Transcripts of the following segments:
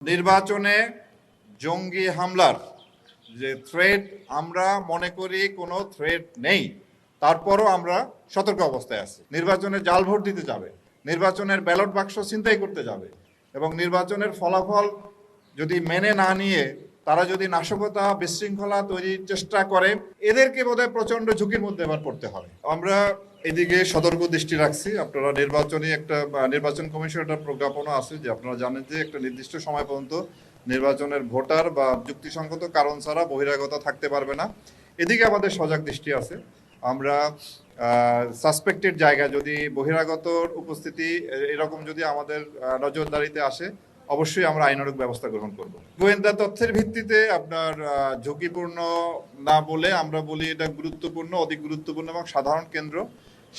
নির্বাচনে জঙ্গি হামলার যে থ্রেট আমরা মনে করি কোনো থ্রেট নেই, তারপরও আমরা সতর্ক অবস্থায় আছি। নির্বাচনে জাল ভোট দিতে যাবে, নির্বাচনের ব্যালট বাক্স ছিনতাই করতে যাবে এবং নির্বাচনের ফলাফল যদি মেনে না নিয়ে তারা যদি নাশকতা বিশৃঙ্খলা তৈরির চেষ্টা করে, এদেরকে বোধহয় প্রচন্ড ঝুঁকির মধ্যে এবার পড়তে হবে। আমরা এদিকে সতর্ক দৃষ্টি রাখছি। আপনারা নির্বাচন কমিশনের একটা প্রজ্ঞাপনও আছে যে আপনারা জানেন যে একটা নির্দিষ্ট সময় পর্যন্ত নির্বাচনের ভোটার বা যুক্তিসঙ্গত কারণ ছাড়া বহিরাগত থাকতে পারবে না। এদিকে আমাদের সজাগ দৃষ্টি আছে। আমরা সাসপেক্টেড জায়গায় যদি বহিরাগতর উপস্থিতি এরকম যদি আমাদের নজরদারিতে আসে, অবশ্যই আমরা আইনানুগ ব্যবস্থা গ্রহণ করব। গোয়েন্দা তথ্যের ভিত্তিতে আপনার ঝুঁকিপূর্ণ না বলে আমরা বলি এটা গুরুত্বপূর্ণ, অধিক গুরুত্বপূর্ণ এবং সাধারণ কেন্দ্র।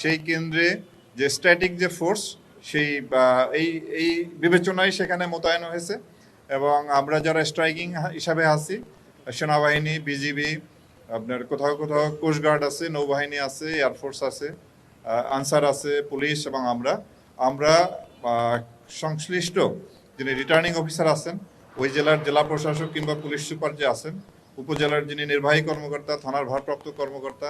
সেই কেন্দ্রে যে স্ট্যাটিক যে ফোর্স, সেই এই বিবেচনায় সেখানে মোতায়েন হয়েছে এবং আমরা যারা স্ট্রাইকিং হিসাবে আছি, সেনাবাহিনী, বিজিবি, আপনার কোথাও কোথাও কোস্টগার্ড আছে, নৌবাহিনী আছে, এয়ারফোর্স আছে, আনসার আছে, পুলিশ এবং আমরা সংশ্লিষ্ট যিনি রিটার্নিং অফিসার আছেন, ওই জেলার জেলা প্রশাসক কিংবা পুলিশ সুপার যে আছেন, উপজেলার যিনি নির্বাহী কর্মকর্তা, থানার ভারপ্রাপ্ত কর্মকর্তা,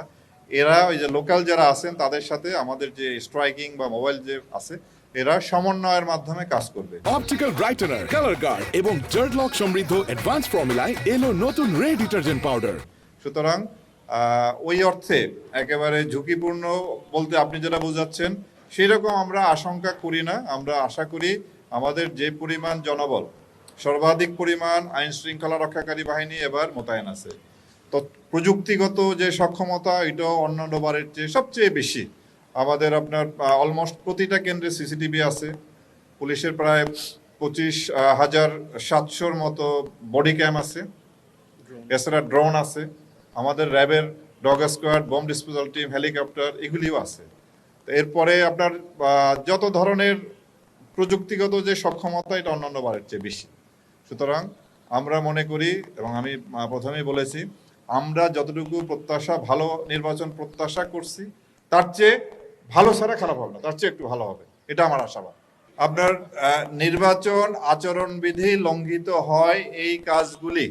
এরা ওই যে লোকাল যারা আছেন তাদের সাথে আমাদের যে স্ট্রাইকিং বা মোবাইল যে আছে, এরা সমন্বয়ের মাধ্যমে কাজ করবে। অপটিক্যাল ব্রাইটেনার, কালার গার্ড এবং জার্ড লক সমৃদ্ধ অ্যাডভান্স ফর্মুলায় এলো নতুন রে ডিটারজেন্ট পাউডার। সুতরাং ওই অর্থে একেবারে ঝুঁকিপূর্ণ বলতে আপনি যেটা বোঝাচ্ছেন সেই রকম আমরা আশঙ্কা করি না। আমরা আশা করি আমাদের যে পরিমাণ জনবল, সর্বাধিক পরিমাণ আইন শৃঙ্খলা রক্ষাকারী বাহিনী এবার মোতায়েন আছে। তো প্রযুক্তিগত যে সক্ষমতা, এটাও অন্যান্য বারের চেয়ে সবচেয়ে বেশি। আমাদের আপনার অলমোস্ট প্রতিটা কেন্দ্রে সিসিটিভি আছে, পুলিশের প্রায় 25,700 মতো বডি ক্যাম আছে, এছাড়া ড্রোন আছে, আমাদের র্যাবের dog squad, bomb disposal team, helicopter এগুলিও আছে। তো এরপরে আপনার যত ধরনের প্রযুক্তিগত যে সক্ষমতা, এটা অন্যান্য বারের চেয়ে বেশি। সুতরাং আমরা মনে করি, এবং আমি প্রথমেই বলেছি, আমরা যতটুকু প্রত্যাশা, ভালো নির্বাচন প্রত্যাশা করছি, তার চেয়ে ভালো ছাড়া খারাপ হবে না, তার চেয়ে একটু ভালো হবে, এটা আমার আশাবাদ। আপনার নির্বাচন আচরণবিধি লঙ্ঘিত হয় এই কাজগুলি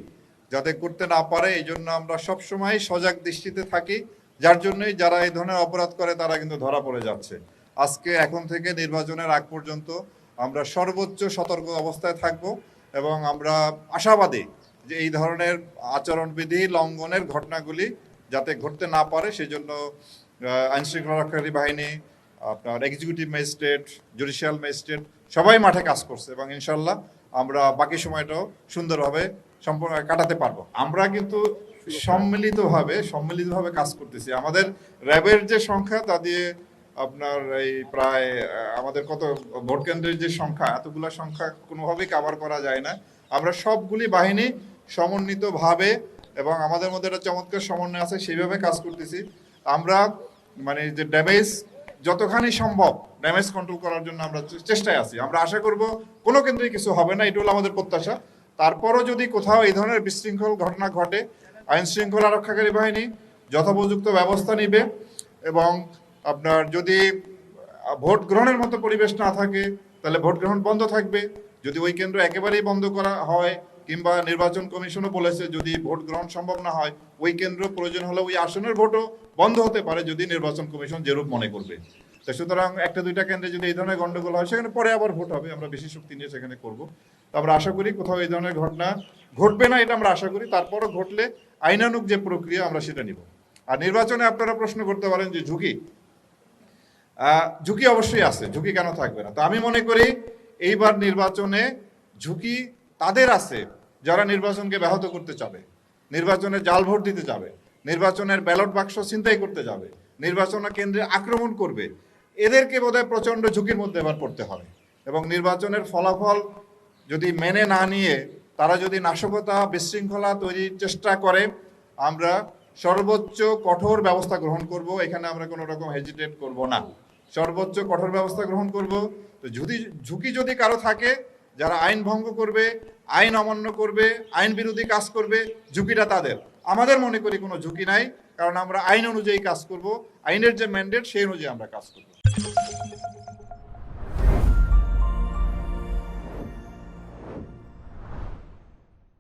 যাতে করতে না পারে, এই জন্য আমরা সবসময় সজাগ দৃষ্টিতে থাকি, যার জন্যই যারা এই ধরনের অপরাধ করে তারা কিন্তু ধরা পড়ে যাচ্ছে। আজকে এখন থেকে নির্বাচনের আগ পর্যন্ত আমরা সর্বোচ্চ সতর্ক অবস্থায় থাকব এবং আমরা আশাবাদী যে এই ধরনের আচরণবিধি লঙ্ঘনের ঘটনাগুলি যাতে ঘটতে না পারে, সেজন্য আইনশৃঙ্খলা রক্ষাকারী বাহিনী, আপনার এক্সিকিউটিভ ম্যাজিস্ট্রেট, জুডিশিয়াল ম্যাজিস্ট্রেট সবাই মাঠে কাজ করছে এবং ইনশাল্লাহ আমরা বাকি সময়টাও সুন্দরভাবে সম্পূর্ণ কাটাতে পারবো। আমরা কিন্তু সম্মিলিতভাবে কাজ করতেছি। আমাদের র্যাবের যে সংখ্যা, তা দিয়ে আপনার এই প্রায় আমাদের কত ভোট কেন্দ্রের যে সংখ্যা, এতগুলো সংখ্যা কোনোভাবেই কাভার করা যায় না। আমরা সবগুলি বাহিনী সমন্বিতভাবে এবং আমাদের মধ্যে একটা চমৎকার সমন্বয় আছে, সেইভাবে কাজ করতেছি। আমরা মানে যে ড্যামেজ যতখানি সম্ভব ড্যামেজ কন্ট্রোল করার জন্য আমরা চেষ্টায় আছি। আমরা আশা করব কোনো কেন্দ্রে কিছু হবে না, এটা হলো আমাদের প্রত্যাশা। তারপরও যদি কোথাও এই ধরনের বিশৃঙ্খল ঘটনা ঘটে, আইন শৃঙ্খলা রক্ষাকারী বাহিনী যথোপযুক্ত ব্যবস্থা নিবে এবং আপনার যদি ভোট গ্রহণের মতো পরিবেশ না থাকে তাহলে ভোট গ্রহণ বন্ধ থাকবে। যদি ওই কেন্দ্র একেবারেই বন্ধ করা হয় কিংবা নির্বাচন কমিশনও বলেছে যদি ভোট গ্রহণ সম্ভব না হয়, ওই কেন্দ্র প্রয়োজন হলে ওই আসনের ভোটও বন্ধ হতে পারে যদি নির্বাচন কমিশন যেরূপ মনে করবে। তো সুতরাং একটা দুইটা কেন্দ্রে যদি এই ধরনের গন্ডগোল হয়, সেখানে পরে আবার ভোট হবে, আমরা বেশি শক্তি নিয়ে সেখানে করব। তো আমরা আশা করি কোথাও এই ধরনের ঘটনা ঘটবে না, এটা আমরা আশা করি। তারপরও ঘটলে আইনানুগ যে প্রক্রিয়া আমরা সেটা নিব। আর নির্বাচনে আপনারা প্রশ্ন করতে পারেন যে ঝুঁকি অবশ্যই আছে, ঝুঁকি কেন থাকবে না? তো আমি মনে করি এইবার নির্বাচনে ঝুঁকি তাদের আছে যারা নির্বাচনকে ব্যাহত করতে চাবে, নির্বাচনে জাল ভোট দিতে যাবে, নির্বাচনের ব্যালট বাক্স ছিনতাই করতে যাবে, নির্বাচন কেন্দ্রে আক্রমণ করবে। এদেরকে বোধহয় প্রচণ্ড ঝুঁকির মধ্যে এবার পড়তে হবে এবং নির্বাচনের ফলাফল যদি মেনে না নিয়ে তারা যদি নাশকতা বিশৃঙ্খলা তৈরির চেষ্টা করে, আমরা সর্বোচ্চ কঠোর ব্যবস্থা গ্রহণ করব। এখানে আমরা কোনো রকম হেজিটেট করব না, সর্বোচ্চ কঠোর ব্যবস্থা গ্রহণ করব। তো ঝুঁকি যদি কারো থাকে, যারা আইন ভঙ্গ করবে, আইন অমান্য করবে, আইন বিরোধী কাজ করবে, ঝুঁকিটা তাদের। আমাদের মনে করি কোনো ঝুঁকি নাই, কারণ আমরা আইন অনুযায়ী কাজ করব, আইনের যে ম্যান্ডেট সেই অনুযায়ী আমরা কাজ করব।